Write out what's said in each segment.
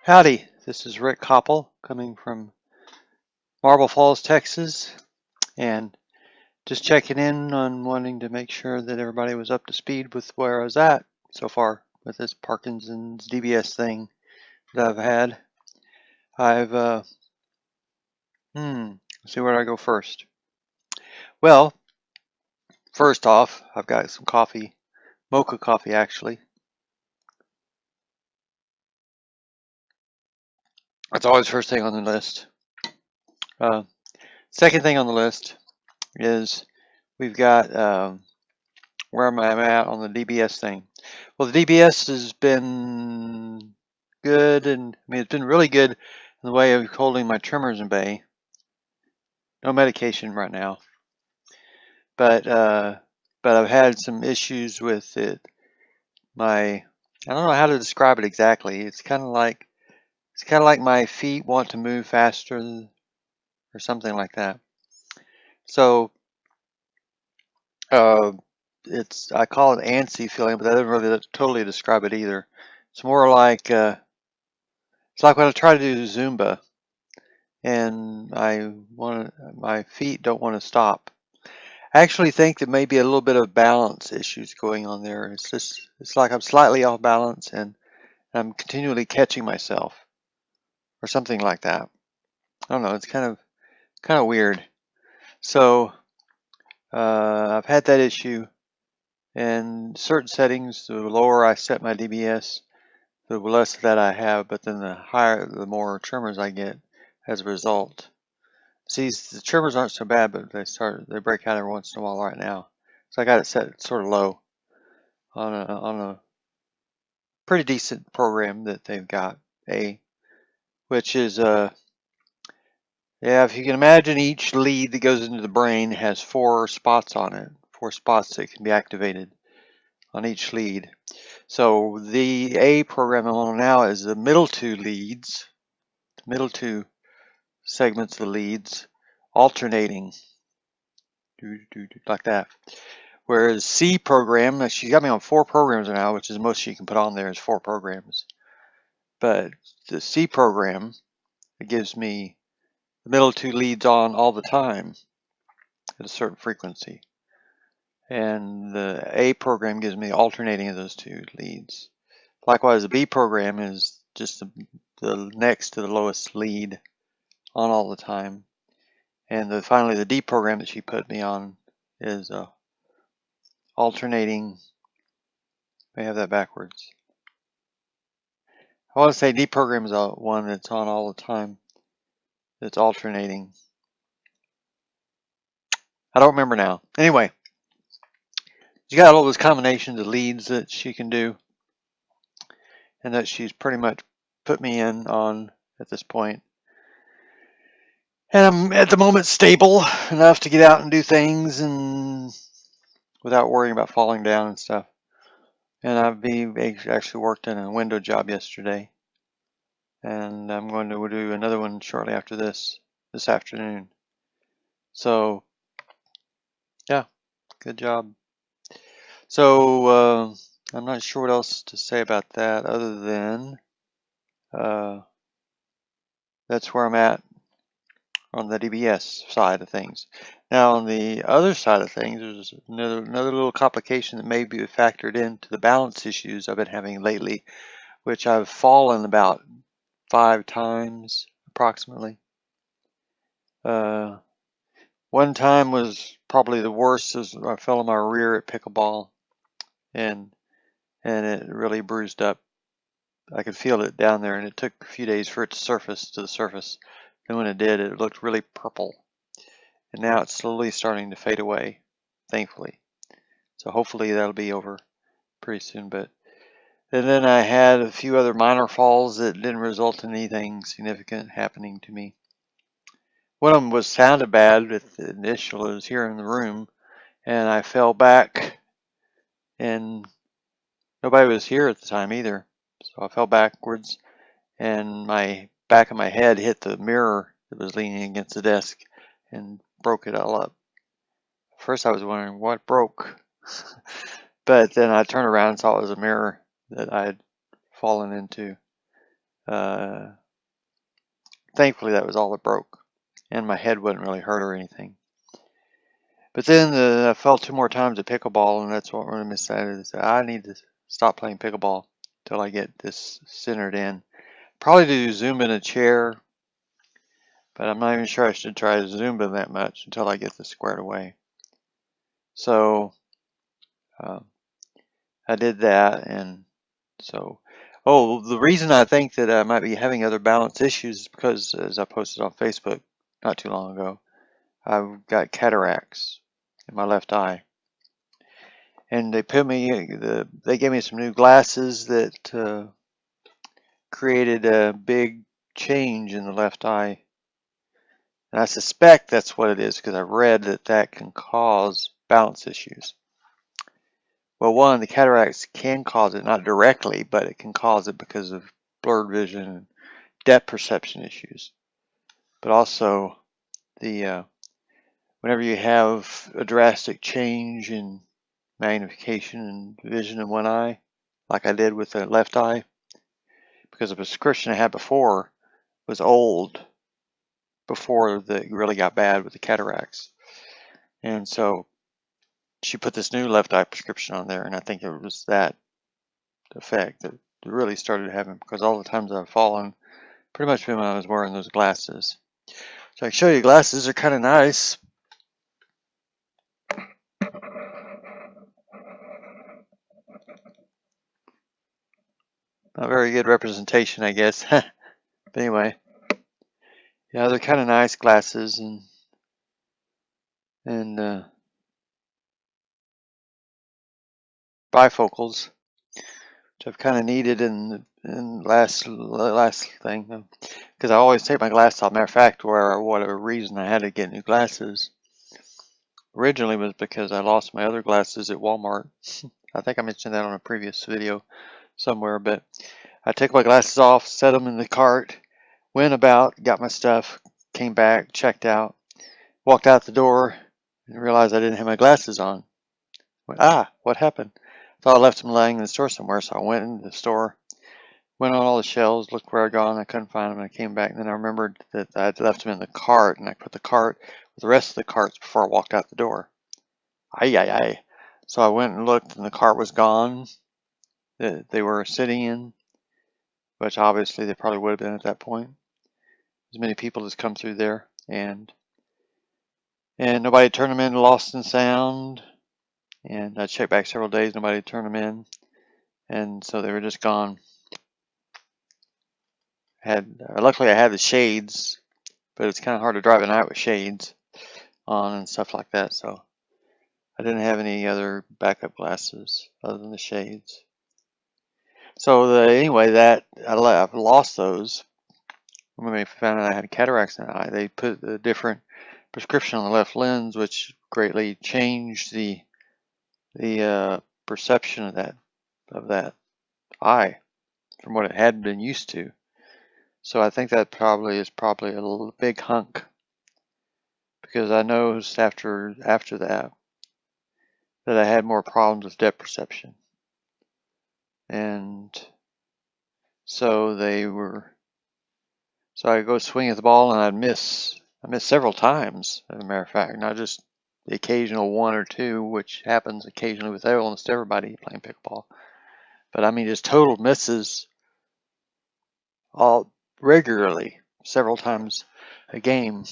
Howdy, this is Rick Koppel coming from Marble Falls, Texas, and just checking in on wanting to make sure that everybody was up to speed with where I was at so far with this Parkinson's DBS thing that I've had. Let's see where do I go first. Well, first off, I've got some coffee, mocha coffee actually. That's always first thing on the list. Second thing on the list is we've got where am I at on the DBS thing. Well, the DBS has been good, and I mean it's been really good in the way of holding my tremors in bay. No medication right now, but I've had some issues with it. I don't know how to describe it exactly. It's kind of like my feet want to move faster or something like that. So I call it antsy feeling, but that doesn't really totally describe it either. It's more like it's like when I try to do Zumba and my feet don't want to stop. I actually think there may be a little bit of balance issues going on there. It's like I'm slightly off balance and I'm continually catching myself or something like that. I don't know. It's kind of weird. So I've had that issue. In certain settings, the lower I set my DBS, the less of that I have, but then the more tremors I get as a result. See, the tremors aren't so bad, but they break out every once in a while right now. So I got it set sort of low on a pretty decent program that they've got, which is yeah, if you can imagine, each lead that goes into the brain has 4 spots on it, 4 spots that can be activated on each lead. So the A program I'm on now is the middle 2 leads, the middle 2 segments of the leads alternating like that. Whereas C program, she's got me on 4 programs now, which is the most she can put on there is 4 programs. But the C program, it gives me the middle 2 leads on all the time at a certain frequency. And the A program gives me alternating of those 2 leads. Likewise, the B program is just the next to the lowest lead on all the time. And finally, the D program that she put me on is alternating. I have that backwards. I want to say D program is one that's on all the time. It's alternating. I don't remember now. Anyway, she got all those combinations of leads that she can do, and that she's pretty much put me in on at this point. And I'm at the moment stable enough to get out and do things and without worrying about falling down and stuff. And I've actually worked in a window job yesterday, and I'm going to do another one shortly after this afternoon. So yeah, good job. So I'm not sure what else to say about that other than that's where I'm at on the DBS side of things. Now on the other side of things, there's another little complication that may be factored into the balance issues I've been having lately, which I've fallen about 5 times approximately. One time was probably the worst, as I fell on my rear at pickleball, and it really bruised up. I could feel it down there, and it took a few days for it to surface to the surface. And when it did, it looked really purple. And now it's slowly starting to fade away, thankfully. So hopefully that'll be over pretty soon. And then I had a few other minor falls that didn't result in anything significant happening to me. One of them sounded bad with the initial. It was here in the room, and I fell back, and nobody was here at the time either. So I fell backwards, and my back of my head hit the mirror that was leaning against the desk and broke it all up. First I was wondering what broke, but then I turned around and saw it was a mirror that I had fallen into. Thankfully, that was all that broke, and my head wasn't really hurt or anything. But then I fell 2 more times at pickleball, and that's what I decided. I need to stop playing pickleball until I get this centered in. Probably do Zumba in a chair, but I'm not even sure I should try Zumba that much until I get this squared away. So I did that, and so, the reason I think that I might be having other balance issues is because, as I posted on Facebook not too long ago, I've got cataracts in my left eye. And they gave me some new glasses that created a big change in the left eye. And I suspect that's what it is because I read that can cause balance issues. Well, one, the cataracts can cause it, not directly, but it can cause it because of blurred vision and depth perception issues. But also, whenever you have a drastic change in magnification and vision in one eye, like I did with the left eye, because the prescription I had before was old, before it really got bad with the cataracts. And so she put this new left eye prescription on there, and I think it was that effect that really started having, because all the times I've fallen pretty much been when I was wearing those glasses. So I can show you, glasses are kind of nice. Not very good representation, I guess. But anyway, yeah, they're kind of nice glasses, and bifocals, which I've kind of needed in last thing, because I always take my glasses off. Matter of fact, whatever reason I had to get new glasses originally was because I lost my other glasses at Walmart. I think I mentioned that on a previous video somewhere, but I took my glasses off, set them in the cart, went about, got my stuff, came back, checked out, walked out the door, and realized I didn't have my glasses on. What happened? Thought I left them laying in the store somewhere, so I went into the store, went on all the shelves, looked where I'd gone, I couldn't find them, and I came back, and then I remembered that I had left them in the cart, and I put the cart with the rest of the carts before I walked out the door. So I went and looked, and the cart was gone that they were sitting in, which obviously they probably would have been at that point. As many people as come through there, and nobody turned them in, lost and sound. And I checked back several days, nobody turned them in, and so they were just gone. Luckily I had the shades, but it's kind of hard to drive at night with shades on and stuff like that, so I didn't have any other backup glasses other than the shades. So anyway, I've lost those. When they found out I had cataracts in the eye, they put a different prescription on the left lens, which greatly changed the perception of that eye from what it had been used to. So I think that is probably a little big hunk, because I noticed after that I had more problems with depth perception, and so I go swing at the ball and I'd miss. I missed several times, as a matter of fact, not just the occasional one or two, which happens occasionally with almost everybody playing pickleball. But I mean, just total misses all regularly, several times a game.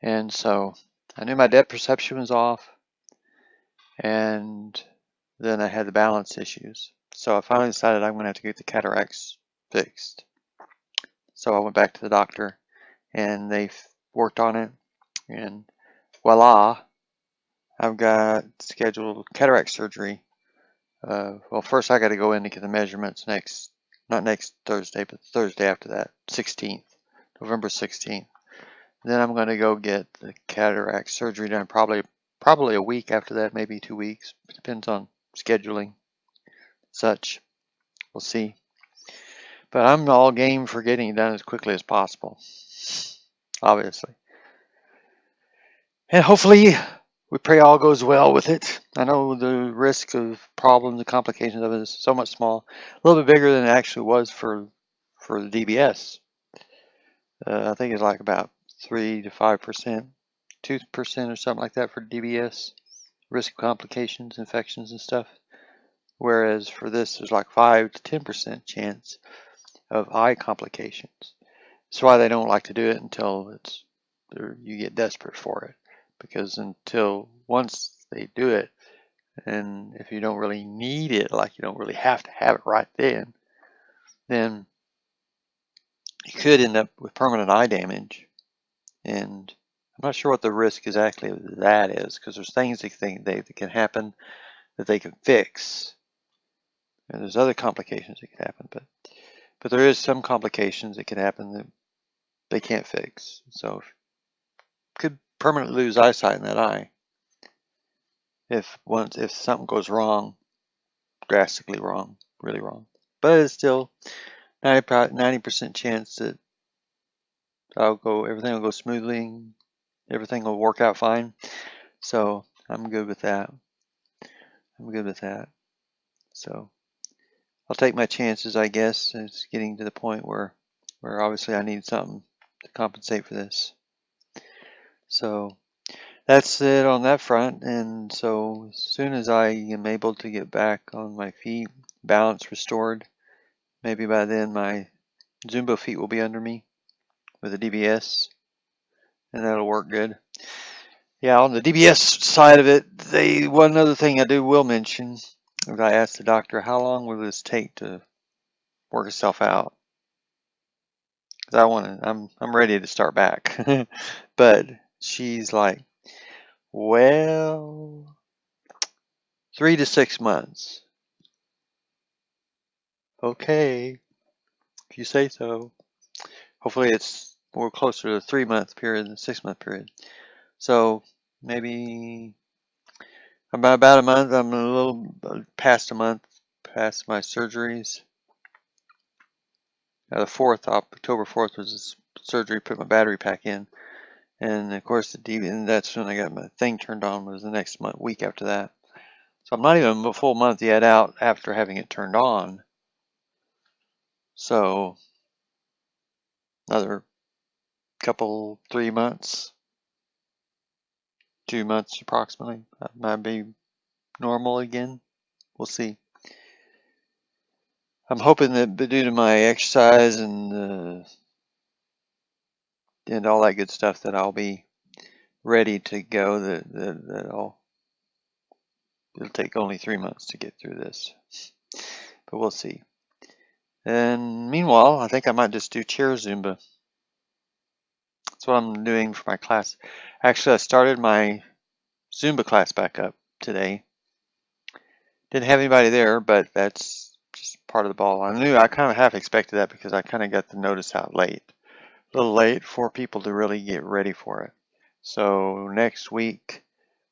And so I knew my depth perception was off, and then I had the balance issues. So I finally decided I'm going to have to get the cataracts fixed. So I went back to the doctor, and they worked on it, and voila, I've got scheduled cataract surgery. Well, first I got to go in to get the measurements not next Thursday, but the Thursday after that, 16th, November 16th. Then I'm going to go get the cataract surgery done probably a week after that, maybe 2 weeks. It depends on scheduling, such. We'll see. But I'm all game for getting it done as quickly as possible, obviously. And hopefully, we pray all goes well with it. I know the risk of problems and complications of it is so much small, a little bit bigger than it actually was for for the DBS. I think it's like about 3 to 5%, 2% or something like that for DBS, risk of complications, infections and stuff. Whereas for this, there's like 5 to 10% chance of eye complications. That's why they don't like to do it until you get desperate for it. Because until once they do it, and if you don't really need it, like you don't really have to have it right then you could end up with permanent eye damage. And I'm not sure what the risk exactly of that is, because there's things that can happen that they can fix. And there's other complications that can happen, but there is some complications that can happen that they can't fix. So could permanently lose eyesight in that eye if something goes wrong, drastically wrong, really wrong. But it's still 90% chance that everything will go smoothly, everything will work out fine. So I'm good with that. So I'll take my chances, I guess. It's getting to the point where obviously I need something to compensate for this. So that's it on that front. And so as soon as I am able to get back on my feet, balance restored, maybe by then my Zumba feet will be under me with a DBS, and that'll work good. Yeah, on the DBS side of it, one other thing I will mention is I asked the doctor, how long will this take to work itself out? Because I'm ready to start back. But she's like, well, 3 to 6 months. Okay, if you say so. Hopefully it's more closer to the 3-month period than 6-month period. So maybe about a month. I'm a little past a month past my surgeries. October 4th was the surgery, put my battery pack in. And of course, and that's when I got my thing turned on, was the next week after that. So I'm not even a full month yet out after having it turned on. So another couple, 3 months, 2 months approximately, that might be normal again. We'll see. I'm hoping that due to my exercise and all that good stuff, that I'll be ready to go. It'll take only 3 months to get through this, but we'll see. And meanwhile, I think I might just do chair Zumba. That's what I'm doing for my class. Actually, I started my Zumba class back up today. Didn't have anybody there, but that's just part of the ball. I kind of half expected that because I kind of got the notice out late. A little late for people to really get ready for it. So next week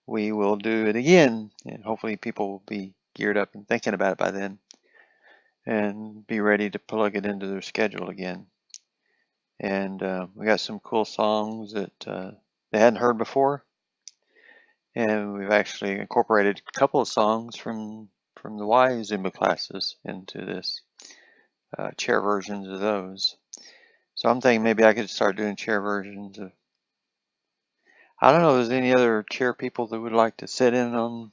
we will do it again, and hopefully people will be geared up and thinking about it by then and be ready to plug it into their schedule again. And we got some cool songs that they hadn't heard before, and we've actually incorporated a couple of songs from the Y Zumba classes into this, chair versions of those. So I'm thinking maybe I could start doing chair versions of, I don't know if there's any other chair people that would like to sit in on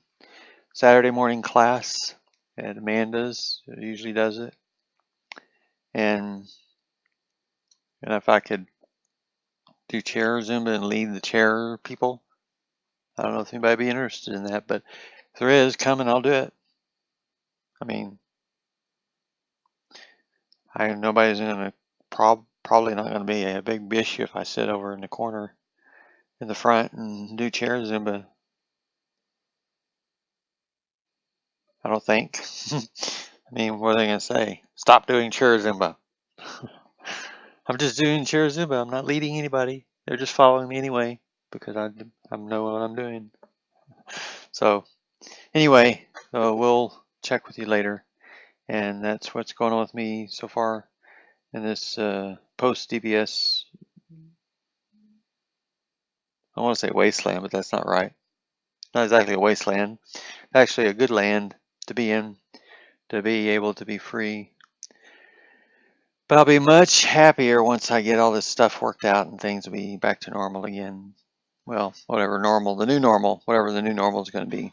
Saturday morning class at Amanda's, who usually does it. And if I could do chair Zumba and lead the chair people, I don't know if anybody would be interested in that, but if there is, come and I'll do it. I mean, nobody's gonna probably not gonna be a big issue if I sit over in the corner in the front and do chair Zumba. I don't think. I mean, what are they gonna say? Stop doing chair Zumba. I'm just doing chair Zumba. I'm not leading anybody. They're just following me anyway because I know what I'm doing. So anyway, we'll check with you later. And that's what's going on with me so far in this post DBS. I want to say wasteland, but that's not right. Not exactly a wasteland. Actually, a good land to be in, to be able to be free But I'll be much happier once I get all this stuff worked out and things will be back to normal again. Well, whatever normal, the new normal, whatever the new normal is going to be.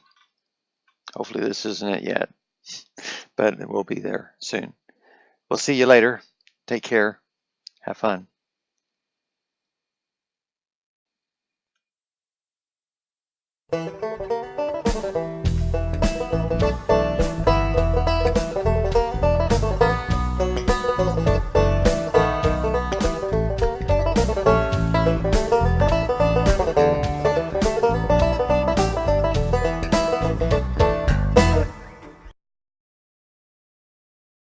Hopefully this isn't it yet, but it will be there soon. We'll see you later. Take care. Have fun.